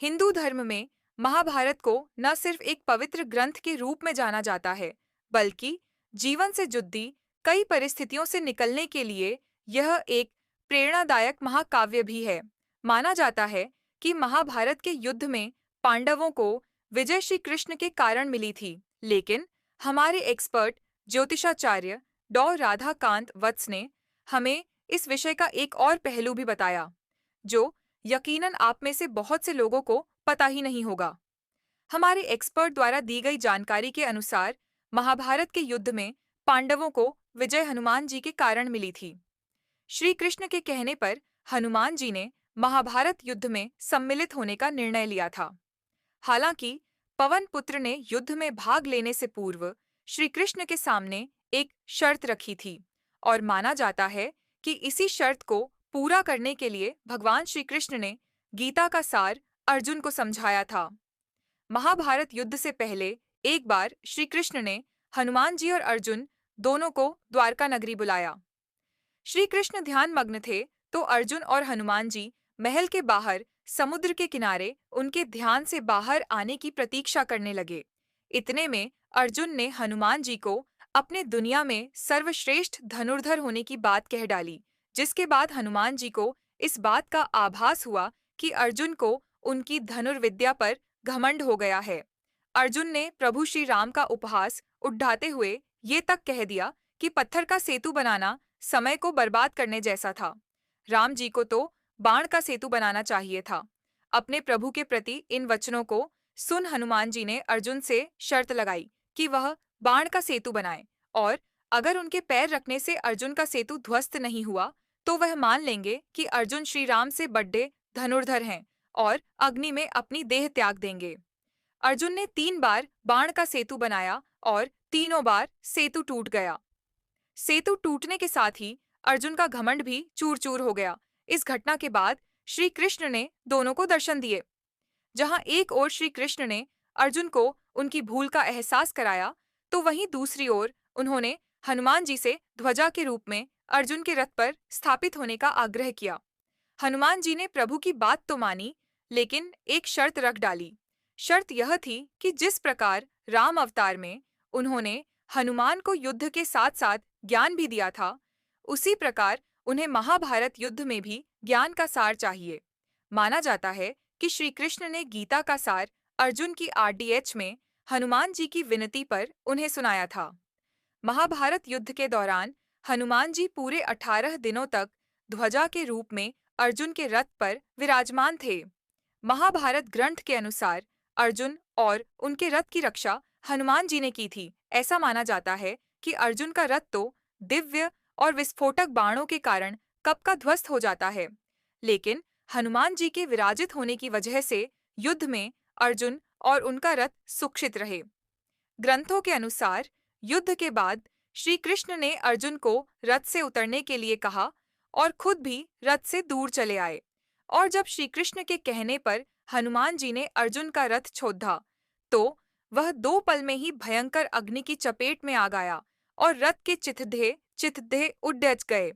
हिंदू धर्म में महाभारत को न सिर्फ एक पवित्र ग्रंथ के रूप में जाना जाता है, बल्कि जीवन से जुड़ी कई परिस्थितियों से निकलने के लिए यह एक प्रेरणादायक महाकाव्य भी है। माना जाता है कि महाभारत के युद्ध में पांडवों को विजय श्री कृष्ण के कारण मिली थी, लेकिन हमारे एक्सपर्ट ज्योतिषाचार्य डॉ राधाकांत वत्स ने हमें इस विषय का एक और पहलू भी बताया, जो यकीनन आप में से बहुत से लोगों को पता ही नहीं होगा। हमारे एक्सपर्ट द्वारा दी गई जानकारी के अनुसार महाभारत के युद्ध में पांडवों को विजय हनुमान जी के कारण मिली थी। श्री कृष्ण के कहने पर हनुमान जी ने महाभारत युद्ध में सम्मिलित होने का निर्णय लिया था। हालांकि पवन पुत्र ने युद्ध में भाग लेने से पूर्व श्री कृष्ण के सामने एक शर्त रखी थी, और माना जाता है कि इसी शर्त को पूरा करने के लिए भगवान श्री कृष्ण ने गीता का सार अर्जुन को समझाया था। महाभारत युद्ध से पहले एक बार श्री कृष्ण ने हनुमान जी और अर्जुन दोनों को द्वारका नगरी बुलाया। श्री कृष्ण ध्यान मग्न थे तो अर्जुन और हनुमान जी महल के बाहर समुद्र के किनारे उनके ध्यान से बाहर आने की प्रतीक्षा करने लगे। इतने में अर्जुन ने हनुमान जी को अपने दुनिया में सर्वश्रेष्ठ धनुर्धर होने की बात कह डाली, जिसके बाद हनुमान जी को इस बात का आभास हुआ कि अर्जुन को उनकी धनुर्विद्या पर घमंड हो गया है। अर्जुन ने प्रभु श्री राम का उपहास उद्धाते हुए ये तक कह दिया कि पत्थर का सेतु बनाना समय को बर्बाद करने जैसा था। राम जी को तो बाण का सेतु बनाना चाहिए था। अपने प्रभु के प्रति इन वचनों को सुन हनुमान जी ने अर्जुन से शर्त लगाई कि वह बाण का सेतु बनाए, और अगर उनके पैर रखने से अर्जुन का सेतु ध्वस्त नहीं हुआ तो वह मान लेंगे कि अर्जुन श्री राम से बड़े धनुर्धर हैं और अग्नि में अपनी देह त्याग देंगे। अर्जुन ने 3 बार बाण का सेतु बनाया और तीनों बार सेतु टूट गया। सेतु टूटने के साथ ही अर्जुन का घमंड भी चूर चूर हो गया। इस घटना के बाद श्री कृष्ण ने दोनों को दर्शन दिए। जहां एक ओर श्री कृष्ण ने अर्जुन को उनकी भूल का एहसास कराया, तो वहीं दूसरी ओर उन्होंने हनुमान जी से ध्वजा के रूप में अर्जुन के रथ पर स्थापित होने का आग्रह किया। हनुमान जी ने प्रभु की बात तो मानी, लेकिन एक शर्त रख डाली। शर्त यह थी कि जिस प्रकार राम अवतार में उन्होंने हनुमान को युद्ध के साथ साथ ज्ञान भी दिया था, उसी प्रकार उन्हें महाभारत युद्ध में भी ज्ञान का सार चाहिए। माना जाता है कि श्री कृष्ण ने गीता का सार अर्जुन की आरडीएच में हनुमान जी की विनती पर उन्हें सुनाया था। महाभारत युद्ध के दौरान हनुमान जी पूरे 18 दिनों तक ध्वजा के रूप में अर्जुन के रथ पर विराजमान थे। महाभारत ग्रंथ के अनुसार अर्जुन और उनके रथ की रक्षा हनुमान जी ने की थी। ऐसा माना जाता है कि अर्जुन का रथ तो दिव्य और विस्फोटक बाणों के कारण कब का ध्वस्त हो जाता है, लेकिन हनुमान जी के विराजित होने की वजह से युद्ध में अर्जुन और उनका रथ सुरक्षित रहे। ग्रंथों के अनुसार युद्ध के बाद श्री कृष्ण ने अर्जुन को रथ से उतरने के लिए कहा और खुद भी रथ से दूर चले आए। और जब श्री कृष्ण के कहने पर हनुमान जी ने अर्जुन का रथ छोड़ा, तो वह 2 पल में ही भयंकर अग्नि की चपेट में आ गया और रथ के चिथड़े चिथड़े उड़ गए।